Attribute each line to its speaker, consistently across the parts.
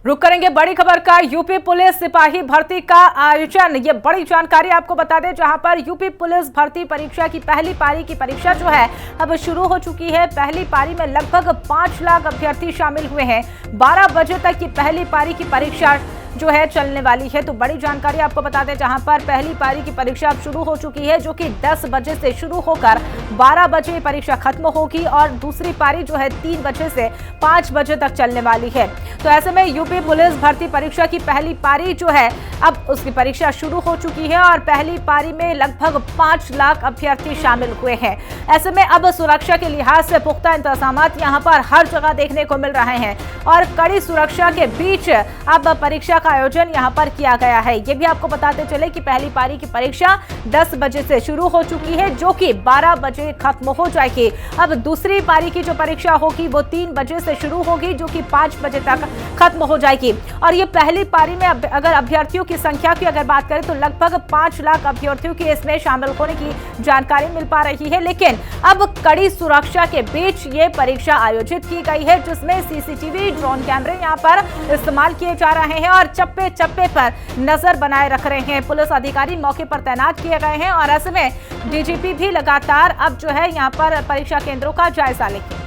Speaker 1: रुक करेंगे बड़ी खबर का। यूपी पुलिस सिपाही भर्ती का आयोजन, ये बड़ी जानकारी आपको बता दें, जहां पर यूपी पुलिस भर्ती परीक्षा की पहली पारी की परीक्षा जो है अब शुरू हो चुकी है। पहली पारी में लगभग 5 लाख अभ्यर्थी शामिल हुए हैं। 12 बजे तक की पहली पारी की परीक्षा जो है चलने वाली है। तो बड़ी जानकारी आपको बता दें, जहां पर पहली पारी की परीक्षा अब शुरू हो चुकी है, जो कि 10 बजे से शुरू होकर 12 बजे परीक्षा खत्म होगी और दूसरी पारी जो है 3 बजे से 5 बजे तक चलने वाली है। तो ऐसे में यूपी पुलिस भर्ती परीक्षा की पहली पारी जो है अब उसकी परीक्षा शुरू हो चुकी है और पहली पारी में लगभग 5 लाख अभ्यर्थी शामिल हुए हैं। ऐसे में अब सुरक्षा के लिहाज से पुख्ता इंतजाम यहां पर हर जगह देखने को मिल रहे हैं और कड़ी सुरक्षा के बीच अब परीक्षा का आयोजन यहां पर किया गया है। ये भी आपको बताते चले कि पहली पारी की परीक्षा 10 बजे से शुरू हो चुकी है, जो कि 12 बजे खत्म हो जाएगी। अब दूसरी पारी की जो परीक्षा होगी वो 3 बजे से शुरू होगी, जो कि 5 बजे तक खत्म हो जाएगी। और ये पहली पारी में अगर अभ्यर्थियों की संख्या की अगर बात करें तो लगभग 5 लाख अभ्यर्थियों की इसमें शामिल होने की जानकारी मिल पा रही है। लेकिन अब कड़ी सुरक्षा के बीच ये परीक्षा आयोजित की गई है, जिसमें सीसीटीवी ड्रोन कैमरे यहां पर इस्तेमाल किए जा रहे हैं और चप्पे चप्पे पर नजर बनाए रख रहे हैं। पुलिस अधिकारी मौके पर तैनात किए गए हैं और ऐसे में डीजीपी भी लगातार अब जो है यहां पर परीक्षा केंद्रों का जायजा लेंगे।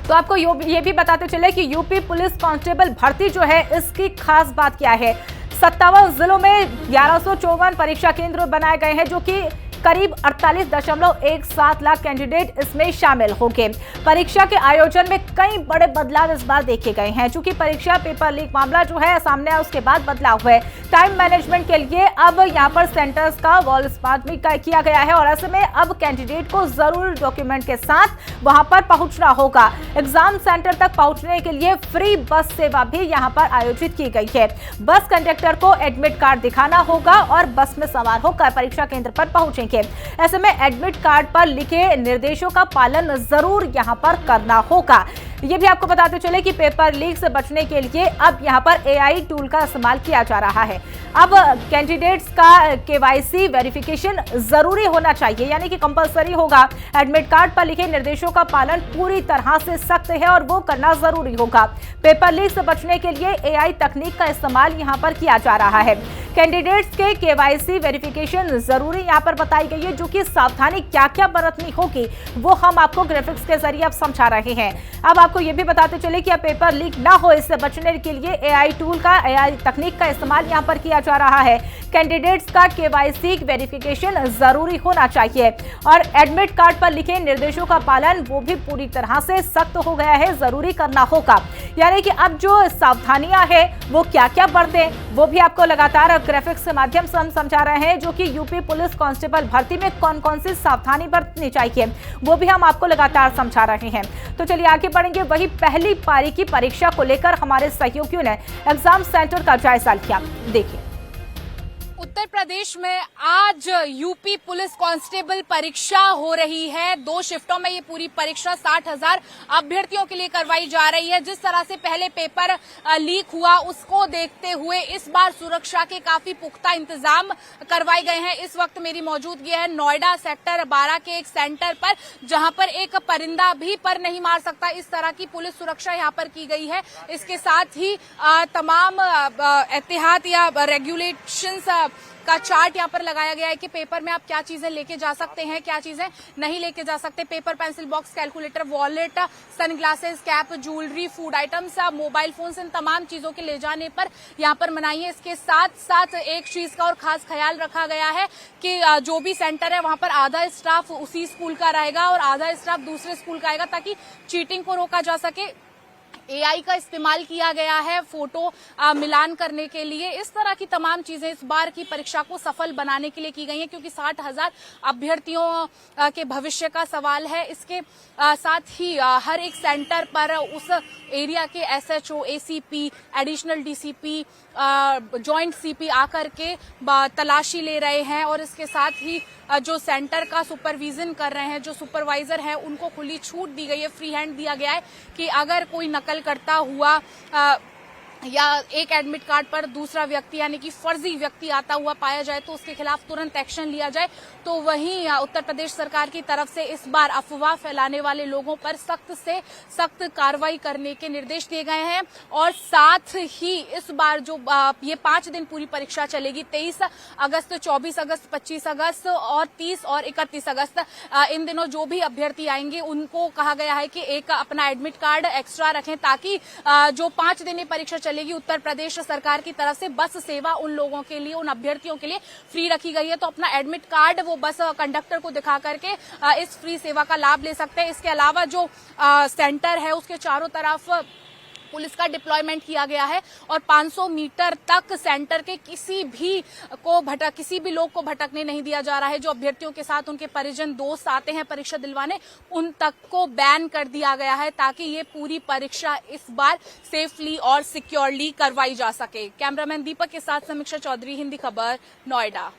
Speaker 1: तो आपको ये भी बताते चले कि यूपी पुलिस कांस्टेबल भर्ती जो है इसकी खास बात क्या है। 57 जिलों में 1154 परीक्षा केंद्र बनाए गए हैं, जो कि करीब 48.17 लाख कैंडिडेट इसमें शामिल होंगे। परीक्षा के आयोजन में कई बड़े बदलाव इस बार देखे गए हैं। चूंकि परीक्षा पेपर लीक मामला जो है सामने आया, उसके बाद बदलाव हुए। टाइम मैनेजमेंट के लिए अब यहां पर सेंटर्स का वॉल स्मार्ट भी किया गया है और ऐसे में अब कैंडिडेट को जरूरी डॉक्यूमेंट के साथ वहां पर पहुंचना होगा। एग्जाम सेंटर तक पहुंचने के लिए फ्री बस सेवा भी यहां पर आयोजित की गई है। बस कंडक्टर को एडमिट कार्ड दिखाना होगा और बस में सवार होकर परीक्षा केंद्र पर पहुंचेंगे। ऐसे में एडमिट कार्ड पर लिखे निर्देशों का पालन जरूर यहां पर करना होगा। ये भी आपको बताते चले कि पेपर लीक से बचने के लिए अब यहां पर एआई टूल का इस्तेमाल किया जा रहा है। अब कैंडिडेट्स का केवाईसी वेरिफिकेशन जरूरी होना चाहिए, यानी कि कंपलसरी होगा। एडमिट कार्ड पर लिखे निर्देशों का पालन पूरी तरह से सख्त है और वो करना जरूरी होगा। पेपर लीक से बचने के लिए एआई तकनीक का इस्तेमाल यहां पर किया जा रहा है। कैंडिडेट्स के केवाईसी वेरिफिकेशन जरूरी यहां पर बताई गई है, जो कि सावधानी क्या क्या बरतनी होगी वो हम आपको ग्राफिक्स के जरिए अब समझा रहे हैं। अब आपको ये भी बताते चले कि अब पेपर लीक ना हो, इससे बचने के लिए एआई तकनीक का इस्तेमाल यहां पर किया जा रहा है। कैंडिडेट्स का केवाईसी वेरिफिकेशन जरूरी होना चाहिए और एडमिट कार्ड पर लिखे निर्देशों का पालन वो भी पूरी तरह से सख्त हो गया है, जरूरी करना होगा। यानी कि अब जो सावधानियां हैं वो क्या क्या बरतें, वो भी आपको लगातार ग्राफिक्स के माध्यम से हम समझा रहे हैं, जो कि यूपी पुलिस कांस्टेबल भर्ती में कौन कौन सी सावधानी बरतनी चाहिए वो भी हम आपको लगातार समझा रहे हैं। तो चलिए आगे बढ़ेंगे। वही पहली पारी की परीक्षा को लेकर हमारे सहयोगियों ने एग्जाम सेंटर का जायजा लिया। देखिए,
Speaker 2: उत्तर प्रदेश में आज यूपी पुलिस कांस्टेबल परीक्षा हो रही है। 2 शिफ्टों में ये पूरी परीक्षा 60,000 अभ्यर्थियों के लिए करवाई जा रही है। जिस तरह से पहले पेपर लीक हुआ उसको देखते हुए इस बार सुरक्षा के काफी पुख्ता इंतजाम करवाए गए हैं। इस वक्त मेरी मौजूदगी है नोएडा सेक्टर 12 के एक सेंटर पर, जहां पर एक परिंदा भी पर नहीं मार सकता, इस तरह की पुलिस सुरक्षा यहां पर की गई है। इसके साथ ही तमाम एहतियात या रेगुलेशंस का चार्ट यहाँ पर लगाया गया है कि पेपर में आप क्या चीजें लेके जा सकते हैं, क्या चीजें नहीं लेके जा सकते। Paper, pencil box, calculator, wallet, sunglasses, cap, jewellery, food items, mobile phones, इन तमाम चीजों के ले जाने पर यहाँ पर मनाही है। इसके साथ साथ एक चीज का और खास ख्याल रखा गया है कि जो भी सेंटर है वहां पर आधा स्टाफ उसी स्कूल का रहेगा और आधा स्टाफ दूसरे स्कूल का आएगा, ताकि चीटिंग को रोका जा सके। एआई का इस्तेमाल किया गया है फोटो मिलान करने के लिए। इस तरह की तमाम चीजें इस बार की परीक्षा को सफल बनाने के लिए की गई हैं, क्योंकि 60,000 अभ्यर्थियों के भविष्य का सवाल है। इसके साथ ही हर एक सेंटर पर उस एरिया के SHO, ACP, additional DCP, joint CP आकर के तलाशी ले रहे हैं और इसके साथ ही जो सेंटर का सुपरविजन कर रहे हैं, जो सुपरवाइजर हैं, उनको खुली छूट दी गई है, फ्री हैंड दिया गया है कि अगर कोई नकल करता हुआ या एक एडमिट कार्ड पर दूसरा व्यक्ति यानी कि फर्जी व्यक्ति आता हुआ पाया जाए तो उसके खिलाफ तुरंत एक्शन लिया जाए। तो वहीं उत्तर प्रदेश सरकार की तरफ से इस बार अफवाह फैलाने वाले लोगों पर सख्त से सख्त कार्रवाई करने के निर्देश दिए गए हैं। और साथ ही इस बार जो ये 5 दिन पूरी परीक्षा चलेगी, 23 अगस्त, 24 अगस्त, 25 अगस्त और 30 और 31 अगस्त, इन दिनों जो भी अभ्यर्थी आएंगे उनको कहा गया है कि एक अपना एडमिट कार्ड एक्स्ट्रा रखें, ताकि जो 5 दिन ये परीक्षा चलेगी उत्तर प्रदेश सरकार की तरफ से बस सेवा उन लोगों के लिए, उन अभ्यर्थियों के लिए फ्री रखी गई है। तो अपना एडमिट कार्ड वो बस कंडक्टर को दिखा करके इस फ्री सेवा का लाभ ले सकते हैं। इसके अलावा जो सेंटर है उसके चारों तरफ पुलिस का डिप्लॉयमेंट किया गया है और 500 मीटर तक सेंटर के किसी भी लोग को भटकने नहीं दिया जा रहा है। जो अभ्यर्थियों के साथ उनके परिजन दोस्त आते हैं परीक्षा दिलवाने, उन तक को बैन कर दिया गया है ताकि ये पूरी परीक्षा इस बार सेफली और सिक्योरली करवाई जा सके। कैमरामैन दीपक के साथ समीक्षा चौधरी, हिंदी खबर, नोएडा।